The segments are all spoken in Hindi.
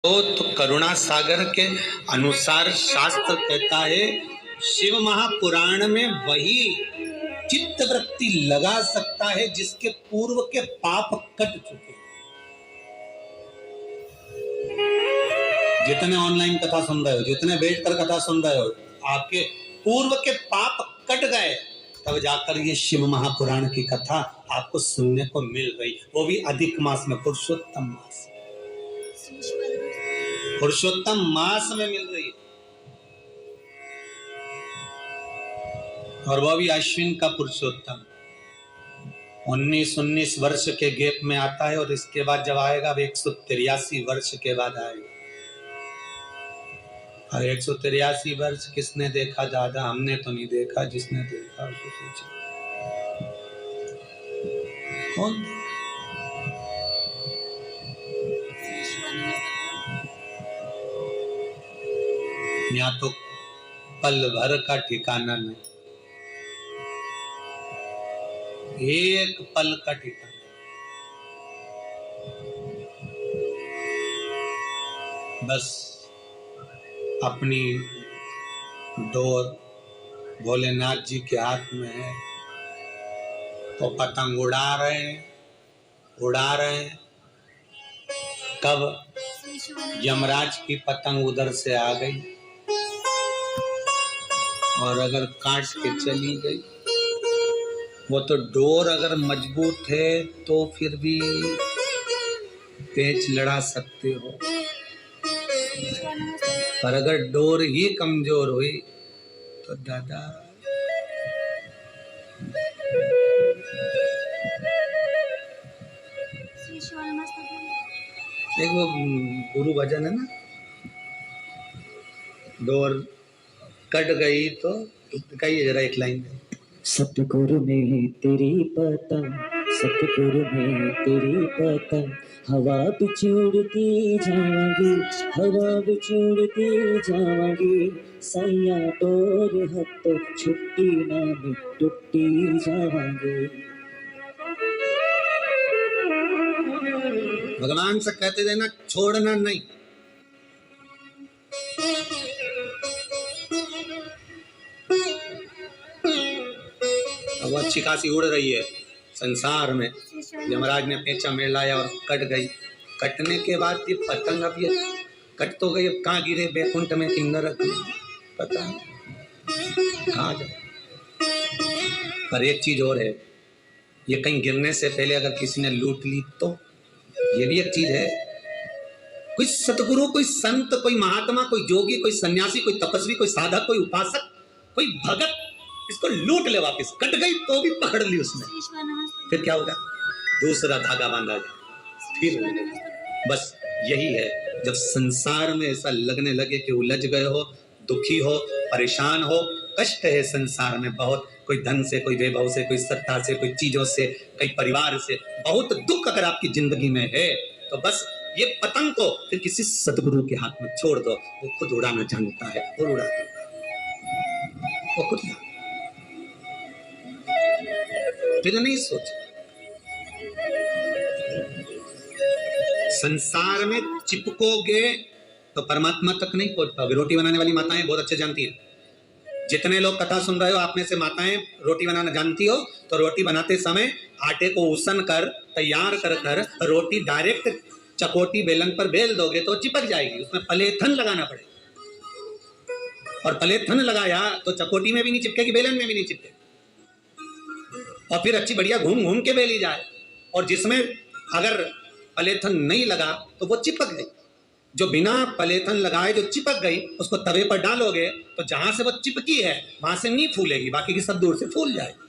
तो करुणा सागर के अनुसार शास्त्र कहता है शिव महापुराण में वही चित्त वृत्ति लगा सकता है जिसके पूर्व के पाप कट चुके। जितने ऑनलाइन कथा सुन रहे हो, जितने बैठकर कथा सुन रहे हो, आपके पूर्व के पाप कट गए, तब जाकर ये शिव महापुराण की कथा आपको सुनने को मिल रही, वो भी अधिक मास में, पुरुषोत्तम मास, पुरुषोत्तम मास में मिल रही है। और वो भी अश्विन का पुरुषोत्तम 19 वर्ष के गैप में आता है, और इसके बाद जब आएगा वो 183 वर्ष के बाद आएगा। और 183 वर्ष किसने देखा? ज्यादा हमने तो नहीं देखा, जिसने देखा उसको सोचिए कौन। यहाँ तो पल भर का ठिकाना नहीं, एक पल का ठिकाना। बस अपनी डोर भोलेनाथ जी के हाथ में है, तो पतंग उड़ा रहे हैं। कब यमराज की पतंग उधर से आ गई, और अगर काट के चली गई, वो तो डोर अगर मजबूत है तो फिर भी पेच लड़ा सकते हो, पर अगर डोर ही कमजोर हुई तो दादा एक वो गुरु भजन है ना, डोर कट गई तो कहिए जरा एक लाइन। सतगुरु में तेरी पतंग, सतगुरु में तेरी पतंग, हवा बिछोड़ती जावांगी, हवा बिछोड़ती जावांगी, सैया डोर हथ छुट्टी ना में टूटी जावांगी। भगवान से कहते देना छोड़ना नहीं। अब अच्छी खासी उड़ रही है संसार में, यमराज ने पेंचा में लाया और कट गई। कटने के बाद ये पतंग अब ये कट तो गई, अब कहाँ गिरे, बैकुंठ में कि नरक में, पता नहीं कहाँ जाए। पर एक चीज और है, ये कहीं गिरने से पहले अगर किसी ने लूट ली तो ये भी एक चीज है। कोई सतगुरु, कोई संत, कोई महात्मा, कोई जोगी, कोई सन्यासी, कोई तपस्वी, कोई साधक, कोई उपासक, कोई भगत इसको लूट ले, वापस कट गई तो भी पकड़ ली उसने, फिर क्या होगा? दूसरा धागा बांधा जाए फिर। बस यही है, जब संसार में ऐसा लगने लगे कि उलझ गए हो, दुखी हो, परेशान हो, कष्ट है संसार में बहुत, कोई धन से, कोई वैभव से, कोई सत्ता से, कोई चीजों से, कोई परिवार से, बहुत दुख अगर आपकी जिंदगी में है, तो बस ये पतंग को फिर किसी सतगुरु के हाथ में छोड़ दो, वो खुद उड़ाना जानता है और उड़ा देगा, वो खुद फिर नहीं सोच। संसार में चिपकोगे तो परमात्मा तक नहीं पहुंच पाओगे। रोटी बनाने वाली माताएं बहुत अच्छे जानती है, जितने लोग कथा सुन रहे हो आप में से माताएं रोटी बनाना जानती हो, तो रोटी बनाते समय आटे को उसन कर तैयार कर कर रोटी डायरेक्ट चकोटी बेलन पर बेल दोगे तो चिपक जाएगी, उसमें पलेथन लगाना पड़ेगा, और पलेथन लगाया तो चकोटी में भी नहीं चिपकेगी, बेलन में भी नहीं चिपकेगी, और फिर अच्छी बढ़िया घूम घूम के बेली जाए। और जिसमें अगर पलेथन नहीं लगा तो वो चिपक गई, जो बिना पलेथन लगाए जो चिपक गई उसको तवे पर डालोगे तो जहां से वो चिपकी है वहां से नहीं फूलेगी, बाकी की सब दूर से फूल जाएगी।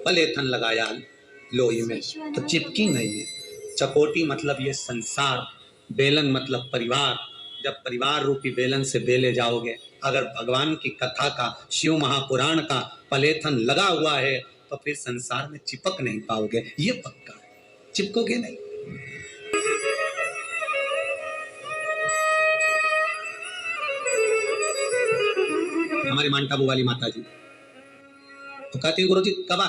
पलेथन लगाया लोही में तो चिपकी नहीं है। चकोटी मतलब ये संसार, बेलन मतलब परिवार। जब परिवार रूपी बेलन से बेले जाओगे, अगर भगवान की कथा का, शिव महापुराण का पलेथन लगा हुआ है तो फिर संसार में चिपक नहीं पाओगे, ये पक्का है, चिपकोगे नहीं। हमारी मांटाबू वाली माता जी तो कहती है, गुरु जी कब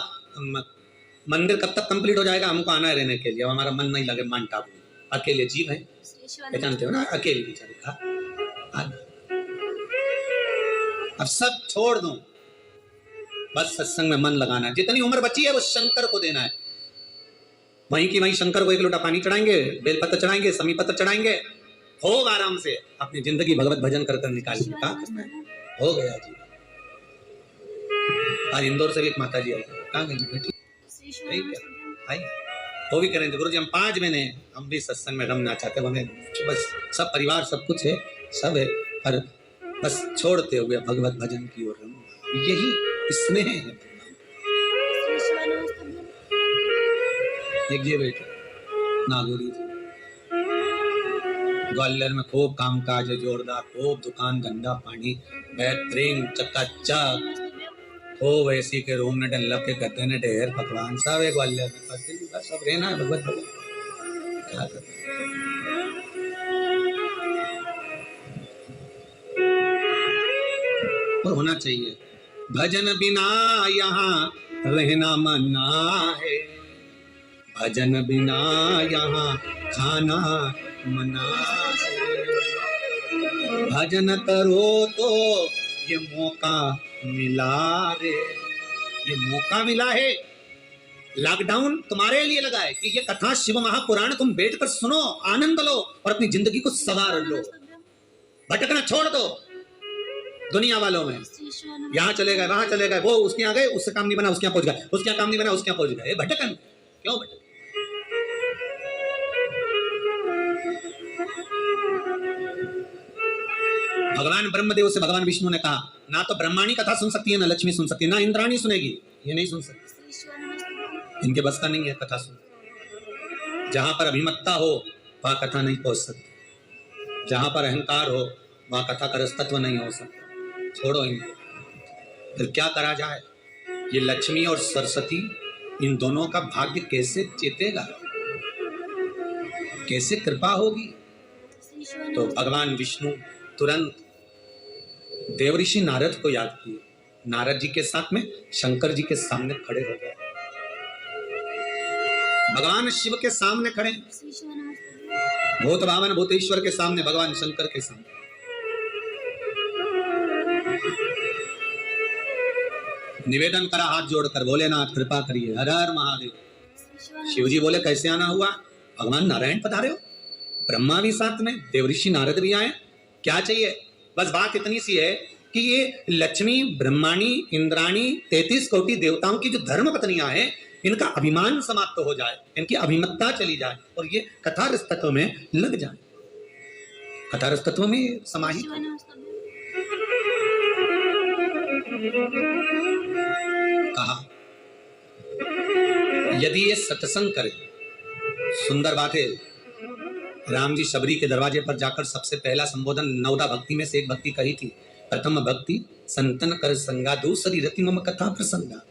मंदिर कब तक कंप्लीट हो जाएगा? हमको आना है रहने के लिए, अब हमारा मन नहीं लगे मान टाप में। अकेले जीव है, जानते हो ना, अकेले बेचारे का। अब सब छोड़ दूं, बस सत्संग में मन लगाना है। जितनी उम्र बची है वो शंकर को देना है। वहीं की वहीं शंकर को एक लोटा पानी चढ़ाएंगे, बेलपत्र चढ़ाएंगे, समी पत्र चढ़ाएंगे, खूब आराम से अपनी जिंदगी भगवत भजन कर कर निकालेंगे। क्या करना है? हो गया जी। आज इंदौर से भी एक माता जी आई, कहाँ गई बेटी? आई, वो भी करेंगे गुरु जी हम 5 महीने, हम भी सत्संग में रमना चाहते, हमें बस सब परिवार सब कुछ है, सब है, पर बस छोड़ते हुए भगवत भजन की ओर रमना, यही इसमें है। एक ये बेटे नागौरी जी, ग्वालियर में खूब कामकाज है जोरदार, खूब दुकान, धंधा पानी बेहतरीन चकाचक, खूब एसी के रूम ने डल्लप के गद्दे ने ढेर पकवान सब है ग्वालियर में। बस सब रहना है भगवत भजन, क्या करना और होना चाहिए। भजन बिना यहाँ रहना मना है, भजन बिना यहाँ खाना मना है, भजन करो तो ये मौका मिला रे, ये मौका मिला है। लॉकडाउन तुम्हारे लिए लगा है कि ये कथा शिव महापुराण तुम बैठकर सुनो, आनंद लो और अपनी जिंदगी को सवार लो। भटकना छोड़ दो दुनिया वालों में, यहाँ चले गए वहां चले गए, वो उसके यहाँ गए उससे काम नहीं बना उसके यहाँ पहुंच गए, उसके यहाँ काम नहीं बना उसके यहाँ पहुंच गए। भटकन क्यों भटक? भगवान ब्रह्मदेव से भगवान विष्णु ने कहा, ना तो ब्रह्माणी कथा सुन सकती है, ना लक्ष्मी सुन सकती है, ना इंद्राणी सुनेगी, ये नहीं सुन सकती, इनके बस का नहीं है कथा सुन। जहां पर अभिमत्ता हो वहां कथा नहीं पहुंच सकती, जहां पर अहंकार हो वहां कथा का रसतत्व नहीं हो सकता। छोड़ो इनको, फिर क्या करा जाए? ये लक्ष्मी और सरस्वती, इन दोनों का भाग्य कैसे चेतेगा, कैसे कृपा होगी? तो भगवान विष्णु तुरंत देवऋषि नारद को याद किए, नारद जी के साथ में शंकर जी के सामने खड़े हो गए, भगवान शिव के सामने खड़े, भूत भावन भूतेश्वर के सामने, भगवान शंकर के सामने। निवेदन करा हाथ जोड़कर, भोलेनाथ कृपा करिए, हर हर महादेव। शिव जी बोले कैसे आना हुआ? भगवान नारायण पधारे हो, ब्रह्मा भी साथ में, देवऋषि नारद भी आए, क्या चाहिए? बस बात इतनी सी है कि ये लक्ष्मी, ब्रह्माणी, इंद्राणी, 33 कोटि देवताओं की जो धर्म पत्नियां हैं, इनका अभिमान समाप्त हो जाए, इनकी अभिमत्ता चली जाए और ये कथारस तत्व में लग जाए, कथारस तत्व में समाहित। कहा यदि ये सत्संग करे, सुंदर बात है। राम जी शबरी के दरवाजे पर जाकर सबसे पहला संबोधन 9 भक्ति में से एक भक्ति कही थी, प्रथम भक्ति संतन कर संगा, दूसरी रति मम कथा प्रसंगा।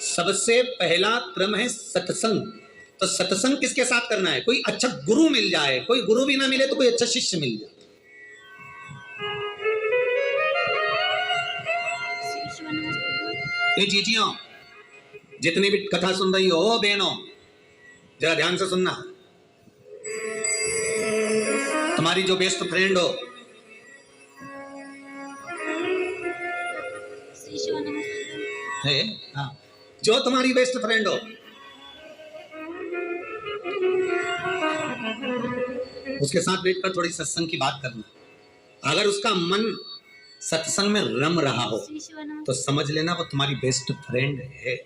सबसे पहला क्रम है सत्संग। तो सत्संग किसके साथ करना है? कोई अच्छा गुरु मिल जाए, कोई गुरु भी ना मिले तो कोई अच्छा शिष्य मिल जाए। ये जीजियों, जितनी भी कथा सुन रही हो बहनों, जरा ध्यान से सुनना। तुम्हारी जो बेस्ट फ्रेंड हो, है हाँ, जो तुम्हारी बेस्ट फ्रेंड हो, उसके साथ बैठकर थोड़ी सत्संग की बात करना। अगर उसका मन सत्संग में रम रहा हो तो समझ लेना वो तुम्हारी बेस्ट फ्रेंड है।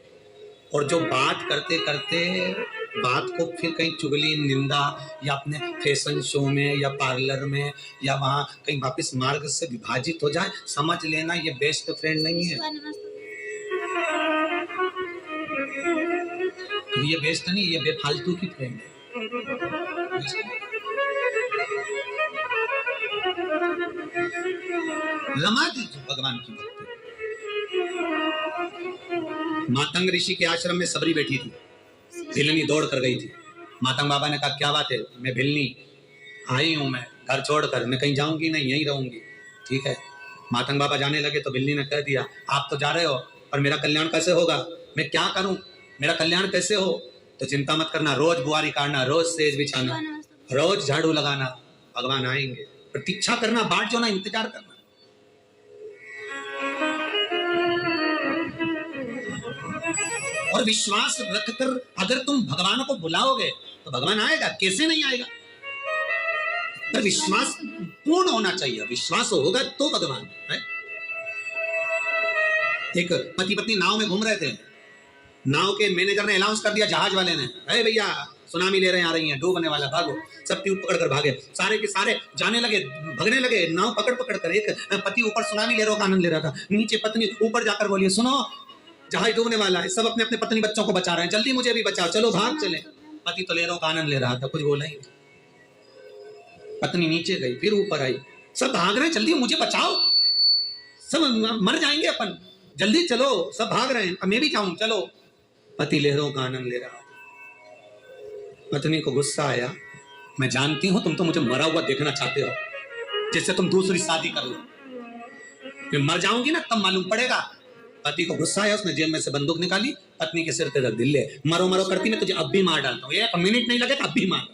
और जो बात करते करते बात को फिर कहीं चुगली, निंदा या अपने फैशन शो में या पार्लर में या वहां कहीं वापस मार्ग से विभाजित हो जाए, समझ लेना ये बेस्ट फ्रेंड नहीं है। ये बेस्ट नहीं, ये बेफालतू की फ्रेंड है। रमा दीजिए भगवान की भक्ति। मातंग ऋषि के आश्रम में सबरी बैठी थी, भिलनी दौड़ कर गई थी। मातंग बाबा ने कहा क्या बात है? मैं भिलनी आई हूं, मैं घर छोड़कर, मैं कहीं जाऊंगी नहीं, यहीं रहूंगी। ठीक है। मातंग बाबा जाने लगे तो भिलनी ने कह दिया आप तो जा रहे हो पर मेरा कल्याण कैसे होगा? मैं क्या करूं? मेरा कल्याण कैसे हो, तो चिंता मत करना, रोज बुआरी काटना, रोज सेज बिछाना, रोज झाड़ू लगाना, भगवान आएंगे। प्रतीक्षा करना, बाट जो ना, इंतजार करना। और विश्वास रखकर अगर तुम भगवान को बुलाओगे तो भगवान आएगा, कैसे नहीं आएगा। पर विश्वास पूर्ण होना चाहिए, विश्वास होगा तो भगवान है। एक पति पत्नी नाव में घूम रहे थे, नाव के मैनेजर ने अनाउंस कर दिया जहाज वाले ने, अरे भैया सुनामी ले रहे आ रही है, डूबने वाला, भागो। सब ट्यूब पकड़ कर भागे, सारे के सारे जाने लगे, भगने लगे, नाव पकड़ पकड़ कर। एक पति ऊपर सुनामी ले रहा का आनंद ले रहा था, नीचे पत्नी ऊपर जाकर बोली, सुनो जहाज डूबने वाला है, सब अपने अपने पत्नी बच्चों को बचा रहे हैं, जल्दी मुझे भी बचाओ, चलो भाग चले। पति तो लहरों का आनंद ले रहा था, कुछ बोला ही नहीं। पत्नी नीचे गई, फिर ऊपर आई, सब भाग रहे हैं, जल्दी मुझे बचाओ, सब मर जाएंगे अपन, जल्दी चलो, सब भाग रहे हैं, अब मैं भी जाऊं, चलो। पति लहरों का आनंद ले रहा था। पत्नी को गुस्सा आया, मैं जानती हूं तुम तो मुझे मरा हुआ देखना चाहते हो, जिससे तुम दूसरी शादी कर लो, मैं मर जाऊंगी ना तब मालूम पड़ेगा। पति को गुस्सा आया, उसने जेब में से बंदूक निकाली, पत्नी के सिर पे रख दी, ले मरो मरो करती, मैं तुझे अब भी मार डालता हूं, 1 मिनट नहीं लगे अब भी मार।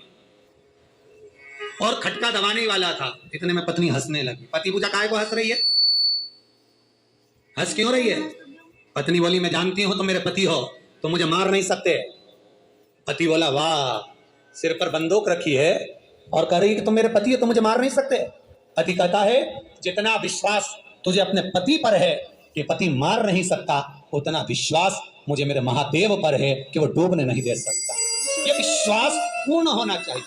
और खटका दबाने ही वाला था, इतने में पत्नी हंसने लगी। पति पूछा काहे को हंस रही है, हंस क्यों रही है। पत्नी बोली मैं जानती हूं तुम मेरे पति हो, तुम मुझे मार नहीं सकते। पति बोला वाह, सिर पर बंदूक रखी है और कह रही कि तुम मेरे पति हो, तुम मुझे मार नहीं सकते। पति कहता है जितना विश्वास तुझे अपने पति पर है कि पति मार नहीं सकता, उतना विश्वास मुझे मेरे महादेव पर है कि वो डूबने नहीं दे सकता। ये विश्वास पूर्ण होना चाहिए,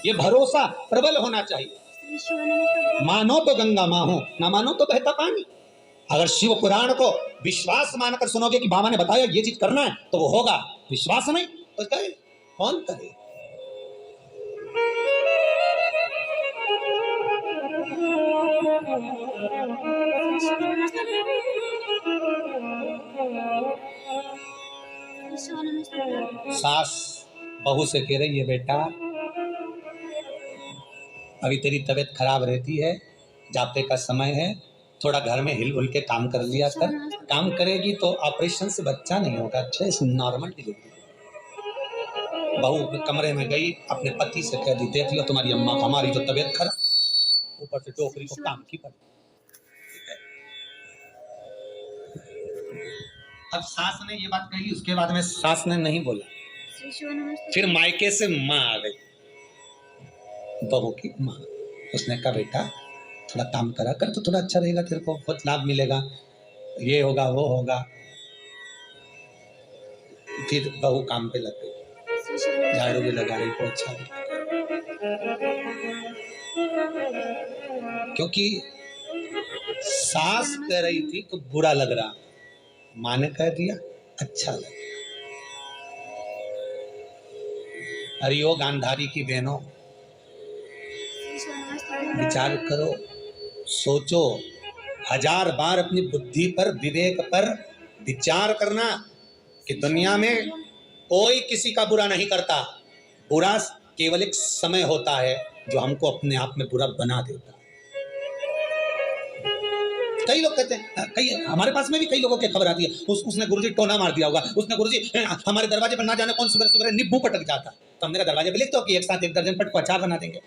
ये भरोसा प्रबल होना चाहिए। मानो तो गंगा माहो, ना मानो तो बहता पानी। अगर शिव पुराण को विश्वास मानकर सुनोगे कि बाबा ने बताया ये चीज करना है तो वो होगा, विश्वास नहीं तो करे कौन करे। सास बहू से कह रही है बेटा अभी तेरी तबीयत खराब रहती है, जाते का समय है, थोड़ा घर में हिल हुल के काम कर लिया कर, काम करेगी तो ऑपरेशन से बच्चा नहीं होगा, अच्छा नॉर्मल डिलीवरी। बहू कमरे में गई, अपने पति से कह दी देख लो तुम्हारी अम्मा हमारी जो तबीयत खराब, ऊपर से टोकरी को काम की पड़ी। अब सास ने ये बात कही, उसके बाद में सास ने नहीं बोला, फिर मायके से माँ आ गई, बहू की माँ। उसने कहा बेटा थोड़ा काम करा कर तो थोड़ा अच्छा रहेगा, तेरे को बहुत लाभ मिलेगा, ये होगा वो होगा। फिर बहू काम पे लग गई, झाड़ू भी लगा रही, पोछा भी, क्योंकि सास कह रही थी तो बुरा लग रहा, माँ ने कह दिया अच्छा लगा। अरे ओ गांधारी की बहनों, विचार करो, सोचो, 1000 बार अपनी बुद्धि पर, विवेक पर विचार करना कि दुनिया में कोई किसी का बुरा नहीं करता, बुरा केवल एक समय होता है जो हमको अपने आप में बुरा बना देता है। कई लोग कहते हैं, कई हमारे पास में भी कई लोगों की खबर आती है, उसने गुरुजी टोना मार दिया होगा, उसने गुरुजी हमारे दरवाजे पर ना जाने कौन सुबह सुबह नींबू पटक जाता, तो हम मेरा दरवाजे पे लिख दो कि एक साथ 1 दर्जन पट को अचार बना देंगे,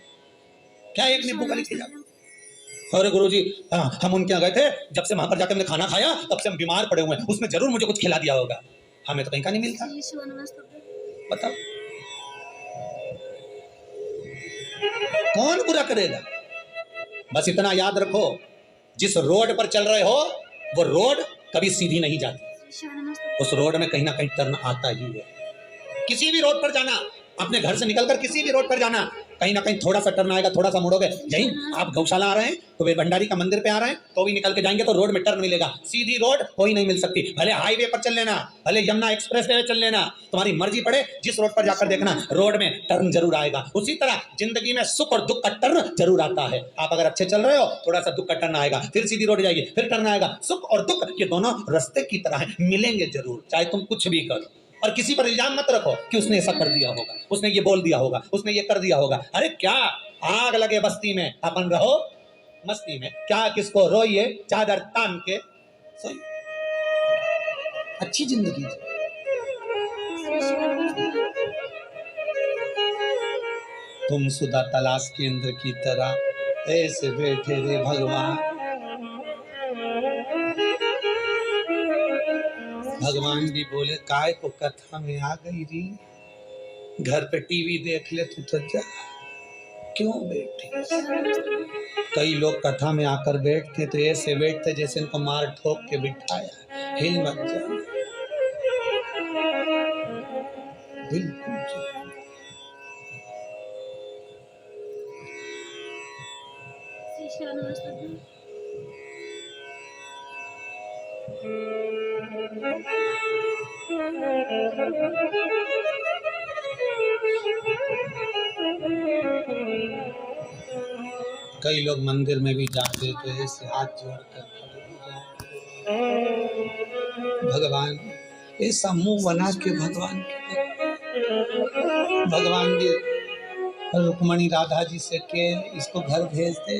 क्या एक नींबू का लिखे जाता। अरे गुरुजी हम उनके यहाँ गए थे, जब से वहां पर जाकर हमने खाना खाया तब से हम बीमार पड़े हुए हैं, उसने जरूर मुझे कुछ खिला दिया होगा, हमें तो कहीं का नहीं मिलता। बताओ कौन बुरा करेगा। बस इतना याद रखो, जिस रोड पर चल रहे हो वो रोड कभी सीधी नहीं जाती, उस रोड में कहीं ना कहीं टर्न आता ही है। किसी भी रोड पर जाना, अपने घर से निकलकर किसी भी रोड पर जाना, कहीं ना कहीं थोड़ा सा टर्न आएगा, थोड़ा सा मुड़ोगे। यही आप गौशाला आ रहे हैं तो वे भंडारी का मंदिर पे आ रहे हैं तो भी निकल के जाएंगे तो रोड में टर्न मिलेगा, सीधी रोड कोई नहीं मिल सकती। भले हाईवे पर चल लेना, भले यमुना एक्सप्रेस वे चल लेना, तुम्हारी मर्जी पड़े, जिस रोड पर जाकर देखना रोड में टर्न जरूर आएगा। उसी तरह जिंदगी में सुख और दुख का टर्न जरूर आता है। आप अगर अच्छे चल रहे हो, थोड़ा सा दुख का टर्न आएगा, फिर सीधी रोड जाएगी, फिर टर्न आएगा। सुख और दुख ये दोनों रास्ते की तरह है, मिलेंगे जरूर, चाहे तुम कुछ भी करो। और किसी पर इल्जाम मत रखो कि उसने ऐसा कर दिया होगा, उसने ये बोल दिया होगा, उसने ये कर दिया होगा। अरे क्या आग लगे बस्ती में, अपन रहो मस्ती में, क्या किसको रोइए, चादर तान के सोइए, अच्छी जिंदगी। गुमशुदा तलाश केंद्र की तरह ऐसे बैठे रे भगवान। भगवान भी बोले काय को कथा में आ गई री, घर पे टीवी देख ले तू तो जा, क्यों बैठी। कई लोग कथा में आकर बैठते तो ऐसे बैठते जैसे इनको मार ठोक के बिठाया, हिल मत जा, बिल्कुल जा। कई लोग मंदिर में भी जाते तो ऐसे हाथ जोड़कर खड़े हो जाते। भगवान ऐसा मुंह बना के भगवान जी रुक्मणी राधा जी से के इसको घर भेज दे।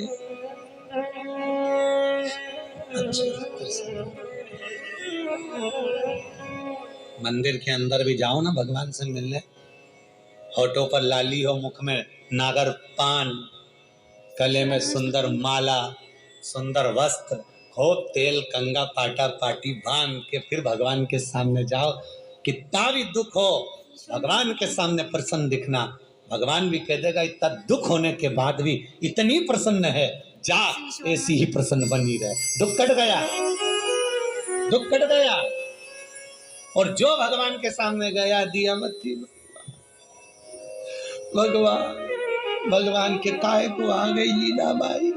मंदिर के अंदर भी जाओ ना भगवान से मिलने, होठों पर लाली हो, मुख में नागर पान, गले में सुंदर माला, सुंदर वस्त्र हो, तेल कंगा पाटा पाटी बांध के फिर भगवान के सामने जाओ। कितना भी दुख हो भगवान के सामने प्रसन्न दिखना, भगवान भी कह देगा इतना दुख होने के बाद भी इतनी प्रसन्न है, जा ऐसी ही प्रसन्न बनी रहे। दुख कट गया, दुख कट गया। और जो भगवान के सामने गया दिया मत्ती भगवान के काय को आ गई लीला बाई,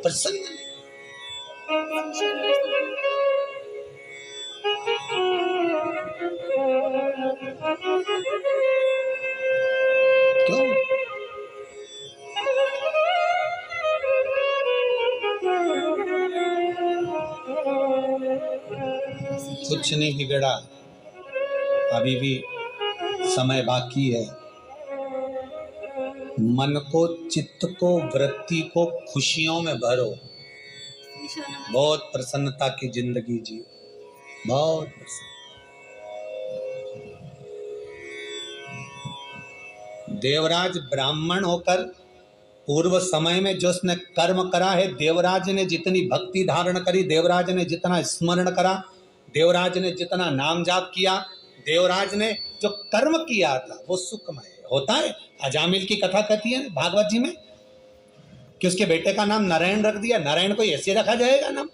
प्रसन्न क्यों? कुछ नहीं बिगड़ा, अभी भी समय बाकी है। मन को, चित्त को, वृत्ति को खुशियों में भरो, बहुत प्रसन्नता की जिंदगी जियो, बहुत प्रसन्न। देवराज ब्राह्मण होकर पूर्व समय में जो उसने कर्म करा है, देवराज ने जितनी भक्ति धारण करी, देवराज ने जितना स्मरण करा, देवराज ने जितना नाम जाप किया, देवराज ने जो कर्म किया था वो सुखमय होता है। अजामिल की कथा कहती है भागवत जी में कि उसके बेटे का नाम नारायण रख दिया। नारायण को ऐसे रखा जाएगा नाम?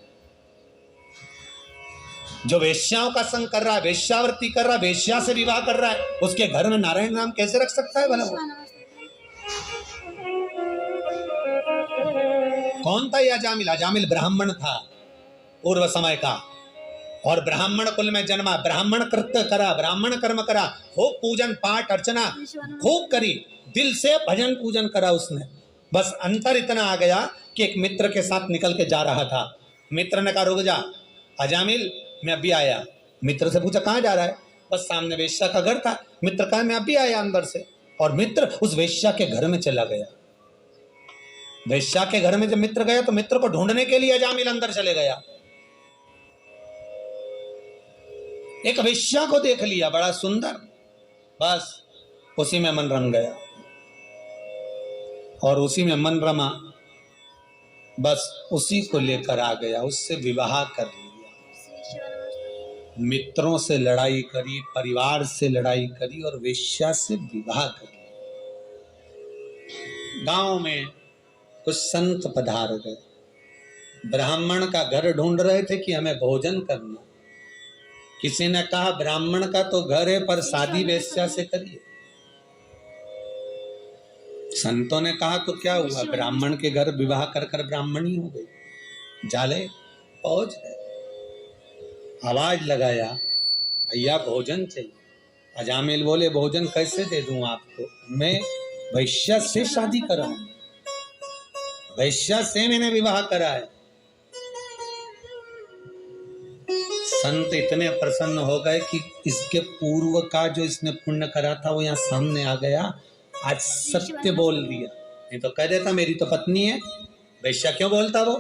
जो वेश्याओं का संग कर रहा है, वेश्यावृत्ति कर रहा है, वेश्या से विवाह कर रहा है, उसके घर में नारायण नाम कैसे रख सकता है भला? वो कौन था ये अजामिल? अजामिल ब्राह्मण था पूर्व समय का, और ब्राह्मण कुल में जन्मा, ब्राह्मण कृत्य करा, ब्राह्मण कर्म करा, खूब पूजन पाठ अर्चना खूब करी, दिल से भजन पूजन करा उसने। बस अंतर इतना आ गया कि एक मित्र के साथ निकल के जा रहा था। मित्र ने कहा रुक जा अजामिल, मैं अभी आया। मित्र से पूछा कहाँ जा रहा है? बस सामने वेश्या का घर था। मित्र कहा मैं अभी आया अंदर से, और मित्र उस वेश्या के घर में चला गया। वेश्या के घर में जब मित्र गया तो मित्र को ढूंढने के लिए अजामिल अंदर चले गया। एक वेश्या को देख लिया, बड़ा सुंदर, बस उसी में मन रम गया, और उसी में मन रमा, बस उसी को लेकर आ गया, उससे विवाह कर लिया। मित्रों से लड़ाई करी, परिवार से लड़ाई करी, और वेश्या से विवाह कर लिया। गांव में कुछ संत पधार गए, ब्राह्मण का घर ढूंढ रहे थे कि हमें भोजन करना। किसी ने कहा ब्राह्मण का तो घर है पर शादी वेश्या से करिए। संतों ने कहा तो क्या हुआ, ब्राह्मण के घर विवाह कर कर ब्राह्मणी हो गई। जाले पहुंच गए, आवाज लगाया भैया भोजन चाहिए। अजामिल बोले भोजन कैसे दे दूं आपको, मैं वैश्या से शादी करा हूं, वैश्या से मैंने विवाह करा है। संत इतने प्रसन्न हो गए कि इसके पूर्व का जो इसने पुण्य करा था वो यहाँ सामने आ गया। आज सत्य बोल दिया, नहीं तो कह देता मेरी तो पत्नी है, वैश्या क्यों बोलता वो।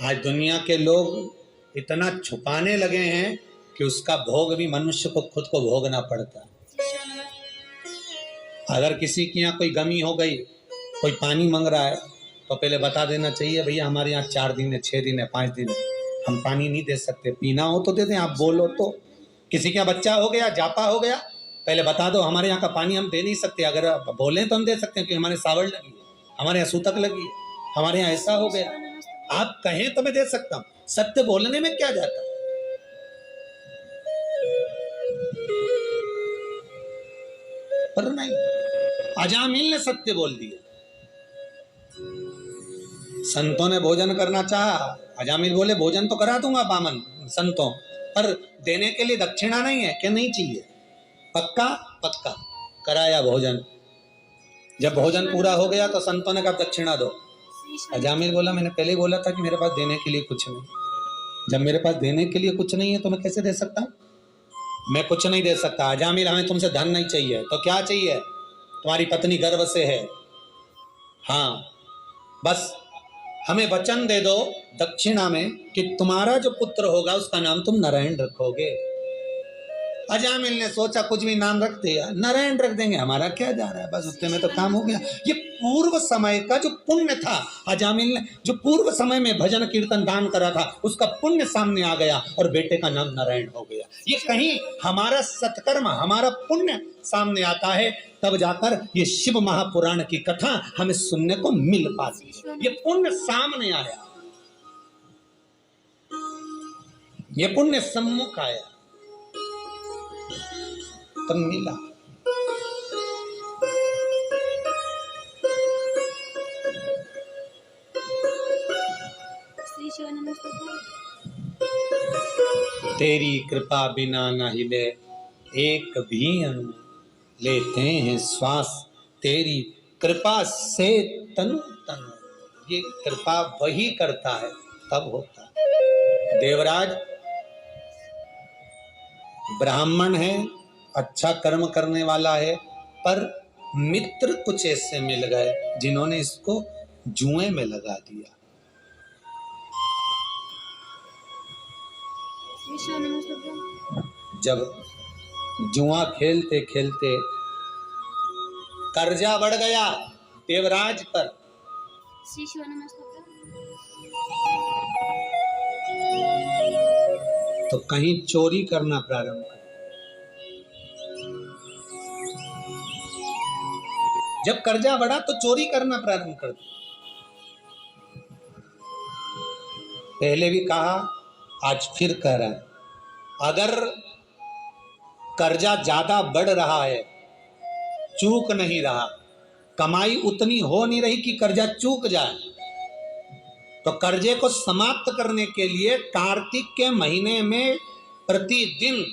आज दुनिया के लोग इतना छुपाने लगे हैं कि उसका भोग भी मनुष्य को खुद को भोगना पड़ता है। अगर किसी के यहाँ कोई गमी हो गई, कोई पानी मांग रहा है, तो पहले बता देना चाहिए भैया हमारे यहाँ 4 दिन है, 6 दिन है, 5 दिन है, हम पानी नहीं दे सकते, पीना हो तो दे दें, आप बोलो तो। किसी के यहाँ बच्चा हो गया, जापा हो गया, पहले बता दो हमारे यहाँ का पानी हम दे नहीं सकते, अगर आप बोलें तो हम दे सकते हैं कि हमारे सावड़ लगी है, हमारे यहाँ सूतक लगी है, हमारे यहाँ ऐसा हो गया, आप कहें तो मैं दे सकता हूँ। सत्य बोलने में क्या जाता है? पर नहीं, अजामिल ने सत्य बोल दिया। संतों ने भोजन करना चाहा, अजामिल बोले भोजन तो करा दूंगा बामन संतों, पर देने के लिए दक्षिणा नहीं है, क्या नहीं चाहिए? पक्का? पक्का। कराया भोजन। जब भोजन पूरा हो गया तो संतों ने कहा दक्षिणा दो। अजामिल बोला मैंने पहले ही बोला था कि मेरे पास देने के लिए कुछ नहीं। जब मेरे पास देने के लिए कुछ नहीं है तो मैं कैसे दे सकता हूँ? मैं कुछ नहीं दे सकता। अजामिल हमें तुमसे धन नहीं चाहिए, तो क्या चाहिए? तुम्हारी पत्नी गर्भ से है, हाँ, बस हमें वचन दे दो दक्षिणा में कि तुम्हारा जो पुत्र होगा उसका नाम तुम नारायण रखोगे। अजामिल ने सोचा कुछ भी नाम रख दिया, नारायण रख देंगे, हमारा क्या जा रहा है, बस उतने में तो काम हो गया। ये पूर्व समय का जो पुण्य था, अजामिल ने जो पूर्व समय में भजन कीर्तन दान करा था, उसका पुण्य सामने आ गया और बेटे का नाम नारायण हो गया। ये कहीं हमारा सत्कर्म, हमारा पुण्य सामने आता है, तब जाकर ये शिव महापुराण की कथा हमें सुनने को मिल पाती है। ये पुण्य सामने आया, ये पुण्य सम्मुख आया, तब मिला। तेरी कृपा बिना न हिले एक भी अणु, लेते हैं श्वास तेरी कृपा से तनु तनु। ये कृपा वही करता है तब होता है। देवराज ब्राह्मण है, अच्छा कर्म करने वाला है, पर मित्र कुछ ऐसे मिल गए जिन्होंने इसको जुए में लगा दिया। जब जुआ खेलते खेलते कर्जा बढ़ गया देवराज पर, तो कहीं चोरी करना प्रारंभ कर। जब कर्जा बढ़ा तो चोरी करना प्रारंभ कर दिया। पहले भी कहा, आज फिर कह रहा है, अगर कर्जा ज्यादा बढ़ रहा है, चूक नहीं रहा, कमाई उतनी हो नहीं रही कि कर्जा चूक जाए, तो कर्जे को समाप्त करने के लिए कार्तिक के महीने में प्रतिदिन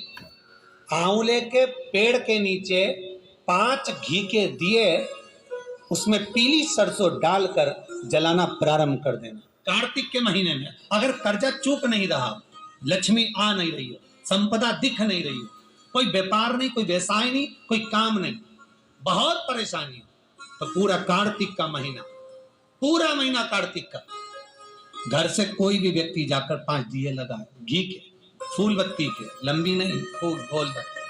आंवले के पेड़ के नीचे 5 घी के दिए, उसमें पीली सरसों डालकर जलाना प्रारंभ कर देना। कार्तिक के महीने में अगर कर्जा चूक नहीं रहा, लक्ष्मी आ नहीं रही हो, संपदा दिख नहीं रही हो, कोई व्यापार नहीं, कोई व्यवसाय नहीं, कोई काम नहीं, बहुत परेशानी, तो पूरा कार्तिक का महीना, पूरा महीना कार्तिक का, घर से कोई भी व्यक्ति जाकर 5 दिए लगाए, घी के, फूल बत्ती के, लंबी नहीं, फूल बत्ती,